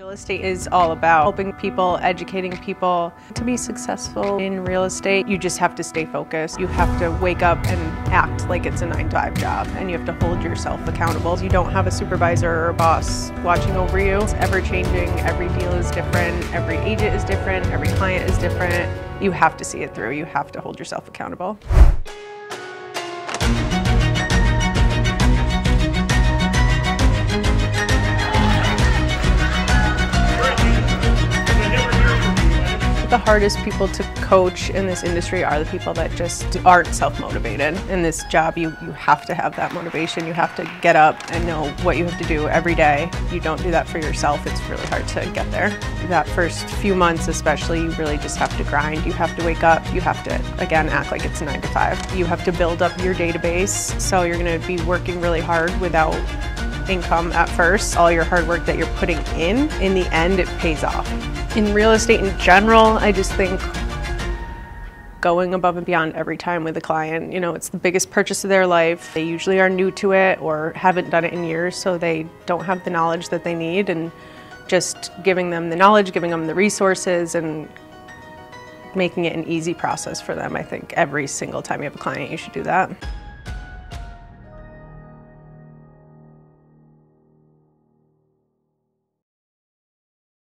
Real estate is all about helping people, educating people. To be successful in real estate, you just have to stay focused. You have to wake up and act like it's a 9-to-5 job, and you have to hold yourself accountable. You don't have a supervisor or a boss watching over you. It's ever changing, every deal is different, every agent is different, every client is different. You have to see it through. You have to hold yourself accountable. The hardest people to coach in this industry are the people that just aren't self-motivated. In this job, you have to have that motivation. You have to get up and know what you have to do every day. If you don't do that for yourself, it's really hard to get there. That first few months especially, you really just have to grind. You have to wake up. You have to, again, act like it's 9-to-5. You have to build up your database, so you're going to be working really hard without income at first. All your hard work that you're putting in the end, it pays off. In real estate in general, I just think going above and beyond every time with a client. You know, it's the biggest purchase of their life. They usually are new to it or haven't done it in years, so they don't have the knowledge that they need, and just giving them the knowledge, giving them the resources, and making it an easy process for them. I think every single time you have a client, you should do that.